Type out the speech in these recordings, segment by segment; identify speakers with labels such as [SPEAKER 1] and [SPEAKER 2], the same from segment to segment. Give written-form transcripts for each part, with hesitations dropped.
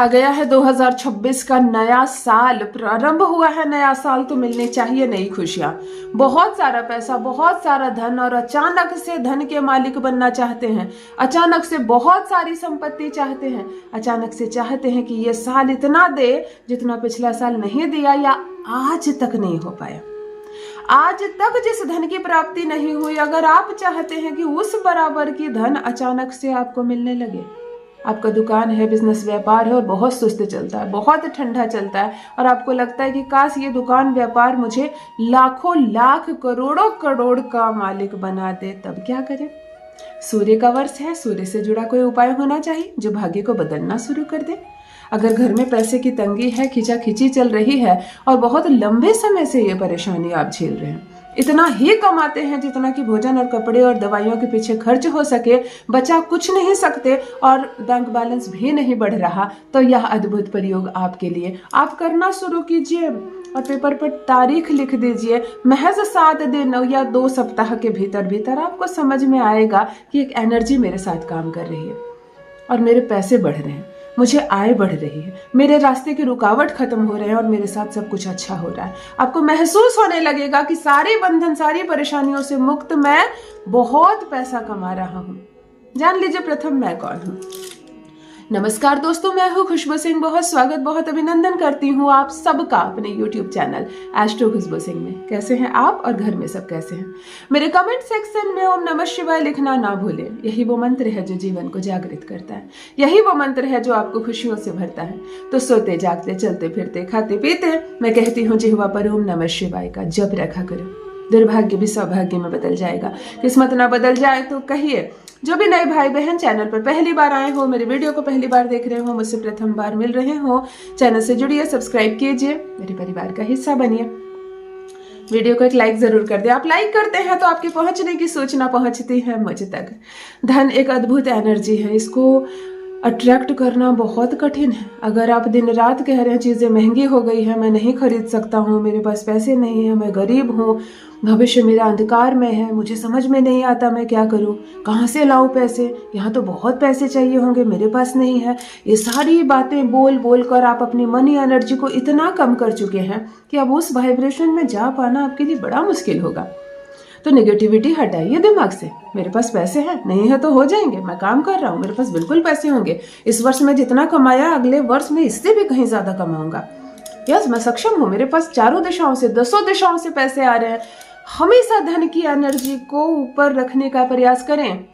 [SPEAKER 1] आ गया है 2026 का नया साल, प्रारंभ हुआ है नया साल, तो मिलनी चाहिए नई खुशियां। बहुत सारा पैसा, बहुत सारा धन, और अचानक से धन के मालिक बनना चाहते हैं, अचानक से बहुत सारी संपत्ति चाहते हैं, अचानक से चाहते हैं कि ये साल इतना दे जितना पिछला साल नहीं दिया या आज तक नहीं हो पाया। आज तक जिस धन की प्राप्ति नहीं हुई, अगर आप चाहते हैं कि उस बराबर की धन अचानक से आपको मिलने लगे। आपका दुकान है, बिजनेस व्यापार है और बहुत सुस्त चलता है, बहुत ठंडा चलता है, और आपको लगता है कि काश ये दुकान व्यापार मुझे लाखों लाख करोड़ों करोड़ का मालिक बना दे, तब क्या करें? सूर्य का वर्ष है, सूर्य से जुड़ा कोई उपाय होना चाहिए जो भाग्य को बदलना शुरू कर दे। अगर घर में पैसे की तंगी है, खींचाखींची चल रही है और बहुत लंबे समय से ये परेशानी आप झेल रहे हैं, इतना ही कमाते हैं जितना कि भोजन और कपड़े और दवाइयों के पीछे खर्च हो सके, बचा कुछ नहीं सकते और बैंक बैलेंस भी नहीं बढ़ रहा, तो यह अद्भुत प्रयोग आपके लिए। आप करना शुरू कीजिए और पेपर पर तारीख लिख दीजिए। महज 7 दिन या 2 सप्ताह के भीतर भीतर आपको समझ में आएगा कि एक एनर्जी मेरे साथ काम कर रही है और मेरे पैसे बढ़ रहे हैं, मुझे आय बढ़ रही है, मेरे रास्ते की रुकावट खत्म हो रहे हैं और मेरे साथ सब कुछ अच्छा हो रहा है। आपको महसूस होने लगेगा कि सारे बंधन, सारी परेशानियों से मुक्त मैं बहुत पैसा कमा रहा हूं। जान लीजिए प्रथम मैं कौन हूं। नमस्कार दोस्तों, मैं हूं खुशबू सिंह। बहुत स्वागत, बहुत अभिनंदन करती हूं आप सबका अपने YouTube चैनल एस्ट्रो खुशबू सिंह में। कैसे हैं आप और घर में सब कैसे हैं? मेरे कमेंट सेक्शन में ओम नमः शिवाय लिखना ना भूलें। यही वो मंत्र है जो जीवन को जागृत करता है, यही वो मंत्र है जो आपको खुशियों से भरता है। तो सोते जागते, चलते फिरते, खाते पीते मैं कहती हूँ जिह्वा पर ओम नमः शिवाय का जप रखा करो। दुर्भाग्य भी सौभाग्य में बदल जाएगा। किस्मत ना बदल जाए तो कहिए। जो भी नए भाई बहन चैनल पर पहली बार आए हो, मेरे वीडियो को पहली बार देख रहे हो, मुझसे प्रथम बार मिल रहे हो, चैनल से जुड़िए, सब्सक्राइब कीजिए, मेरे परिवार का हिस्सा बनिए। वीडियो को एक लाइक जरूर कर दे। आप लाइक करते हैं तो आपके पहुंचने की सूचना पहुंचती है मुझ तक। धन एक अद्भुत एनर्जी है, इसको अट्रैक्ट करना बहुत कठिन है। अगर आप दिन रात कह रहे हैं चीज़ें महंगी हो गई है, मैं नहीं खरीद सकता हूँ, मेरे पास पैसे नहीं है, मैं गरीब हूँ, भविष्य मेरा अंधकार में है, मुझे समझ में नहीं आता मैं क्या करूँ, कहाँ से लाऊं पैसे, यहाँ तो बहुत पैसे चाहिए होंगे, मेरे पास नहीं है, ये सारी बातें बोल बोल कर आप अपनी मनी एनर्जी को इतना कम कर चुके हैं कि अब उस वाइब्रेशन में जा पाना आपके लिए बड़ा मुश्किल होगा। तो नेगेटिविटी हटाइए दिमाग से। मेरे पास पैसे हैं, नहीं है तो हो जाएंगे, मैं काम कर रहा हूँ, मेरे पास बिल्कुल पैसे होंगे, इस वर्ष में जितना कमाया अगले वर्ष में इससे भी कहीं ज्यादा कमाऊंगा। यस, मैं सक्षम हूँ, मेरे पास चारों दिशाओं से, 10 दिशाओं से पैसे आ रहे हैं। हमेशा धन की एनर्जी को ऊपर रखने का प्रयास करें।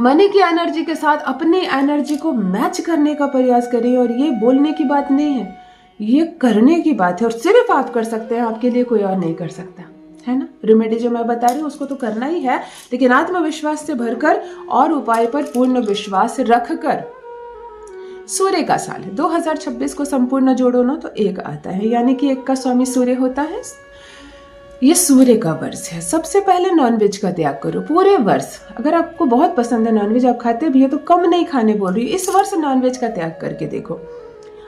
[SPEAKER 1] मनी की एनर्जी के साथ अपनी एनर्जी को मैच करने का प्रयास करें। और ये बोलने की बात नहीं है, ये करने की बात है, और सिर्फ आप कर सकते हैं, आपके लिए कोई और नहीं कर सकता, है ना। रेमेडी जो मैं बता रही हूँ उसको तो करना ही है, लेकिन आत्मविश्वास से भरकर और उपाय पर पूर्ण विश्वास रखकर। सूर्य का साल है, 2026 को संपूर्ण जोड़ो ना तो 1 आता है, यानी कि 1 का स्वामी सूर्य होता है। ये सूर्य का वर्ष है। सबसे पहले नॉनवेज का त्याग करो पूरे वर्ष। अगर आपको बहुत पसंद है नॉनवेज, आप खाते भी हो, तो कम नहीं खाने बोल रही हूँ, इस वर्ष नॉनवेज का त्याग करके देखो।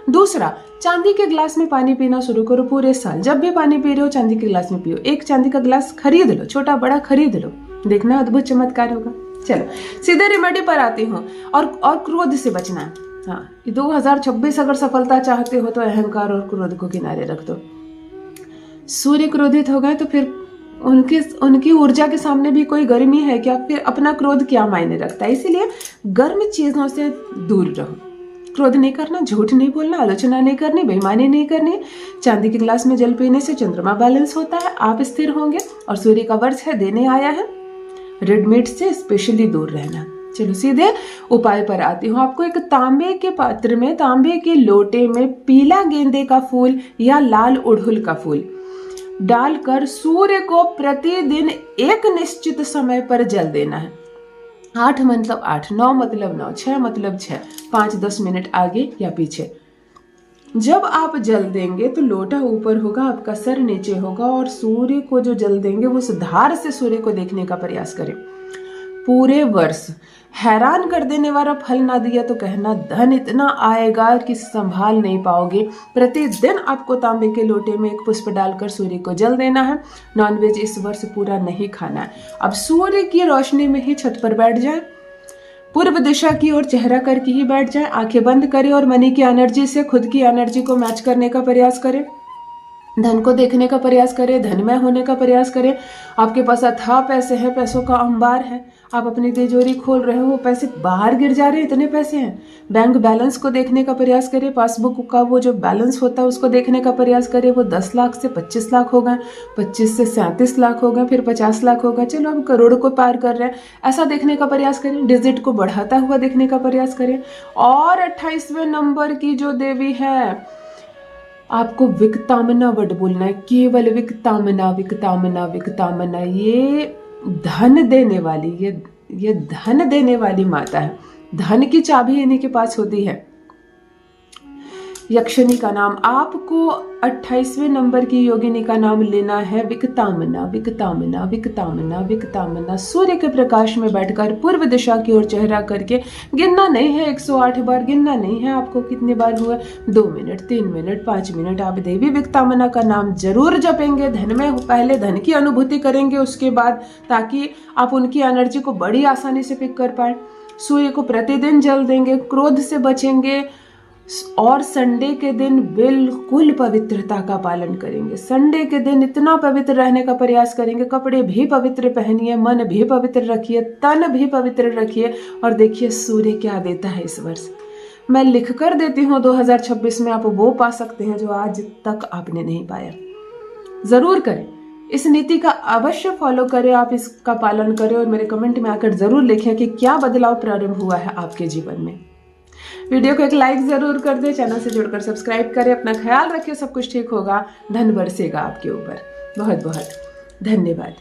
[SPEAKER 1] दूसरा, चांदी के ग्लास में पानी पीना शुरू करो पूरे साल। जब भी पानी पी रहे हो चांदी के ग्लास में पियो। एक चांदी का ग्लास खरीद लो, छोटा बड़ा खरीद लो, देखना अद्भुत चमत्कार होगा। चलो सीधे रेमेडी पर आती हूँ। और क्रोध से बचना है। हाँ, 2026 अगर सफलता चाहते हो तो अहंकार और क्रोध को किनारे रख दो। सूर्य क्रोधित हो गए तो फिर उनकी ऊर्जा के सामने भी कोई गर्मी है क्या? फिर अपना क्रोध क्या मायने रखता है? इसीलिए गर्म चीजों से दूर रहो। क्रोध नहीं करना, झूठ नहीं बोलना, आलोचना नहीं करनी, बेईमानी नहीं करनी। चांदी के ग्लास में जल पीने से चंद्रमा बैलेंस होता है, आप स्थिर होंगे, और सूर्य का वर्ष है, देने आया है। रेड मीट से स्पेशली दूर रहना। चलो सीधे उपाय पर आती हूँ। आपको एक तांबे के पात्र में, तांबे के लोटे में पीला गेंदे का फूल या लाल उड़हुल का फूल डालकर सूर्य को प्रतिदिन एक निश्चित समय पर जल देना है। 8 मतलब 8, 9 मतलब 9, 6 मतलब 6, 5-10 मिनट आगे या पीछे। जब आप जल देंगे तो लोटा ऊपर होगा, आपका सर नीचे होगा, और सूर्य को जो जल देंगे उस धार से सूर्य को देखने का प्रयास करें। पूरे वर्ष हैरान कर देने वाला फल ना दिया तो कहना, धन इतना आएगा कि संभाल नहीं पाओगे। प्रतिदिन आपको तांबे के लोटे में 1 पुष्प डालकर सूर्य को जल देना है। नॉनवेज इस वर्ष पूरा नहीं खाना है। अब सूर्य की रोशनी में ही छत पर बैठ जाए, पूर्व दिशा की ओर चेहरा करके ही बैठ जाएं, आंखें बंद करें और मनी की एनर्जी से खुद की एनर्जी को मैच करने का प्रयास करें। धन को देखने का प्रयास करें, धनमय होने का प्रयास करें। आपके पास अथाह पैसे हैं, पैसों का अंबार है। आप अपनी तिजोरी खोल रहे हो, पैसे बाहर गिर जा रहे हैं, इतने पैसे हैं। बैंक बैलेंस को देखने का प्रयास करें, पासबुक का वो जो बैलेंस होता है उसको देखने का प्रयास करें। वो 10 लाख से 25 लाख हो गए, 25 से 37 लाख हो गए, फिर 50 लाख हो गए, चलो हम करोड़ को पार कर रहे हैं, ऐसा देखने का प्रयास करें। डिजिट को बढ़ाता हुआ देखने का प्रयास करें। और 28वें नंबर की जो देवी है, आपको विकतामना वर्ड बोलना है, केवल विकतामना विकतामना विकतामना। ये धन देने वाली, ये धन देने वाली माता है। धन की चाबी इन्हीं के पास होती है। यक्षिणी का नाम, आपको 28वें नंबर की योगिनी का नाम लेना है विकतामना विकतामना विकतामना विकतामना। सूर्य के प्रकाश में बैठकर पूर्व दिशा की ओर चेहरा करके, गिनना नहीं है 108 बार, गिनना नहीं है आपको कितने बार हुआ, 2 मिनट 3 मिनट 5 मिनट आप देवी विकतामना का नाम जरूर जपेंगे। धन में पहले धन की अनुभूति करेंगे उसके बाद, ताकि आप उनकी एनर्जी को बड़ी आसानी से पिक कर पाए। सूर्य को प्रतिदिन जल देंगे, क्रोध से बचेंगे और संडे के दिन बिल्कुल पवित्रता का पालन करेंगे। संडे के दिन इतना पवित्र रहने का प्रयास करेंगे, कपड़े भी पवित्र पहनिए, मन भी पवित्र रखिए, तन भी पवित्र रखिए। और देखिए सूर्य क्या देता है इस वर्ष। मैं लिख कर देती हूँ 2026 में आप वो पा सकते हैं जो आज तक आपने नहीं पाया। जरूर करें, इस नीति का अवश्य फॉलो करें, आप इसका पालन करें और मेरे कमेंट में आकर जरूर लिखें कि क्या बदलाव प्रारंभ हुआ है आपके जीवन में। वीडियो को एक लाइक जरूर कर दे, चैनल से जुड़कर सब्सक्राइब करें। अपना ख्याल रखिए, सब कुछ ठीक होगा, धन बरसेगा आपके ऊपर। बहुत बहुत धन्यवाद।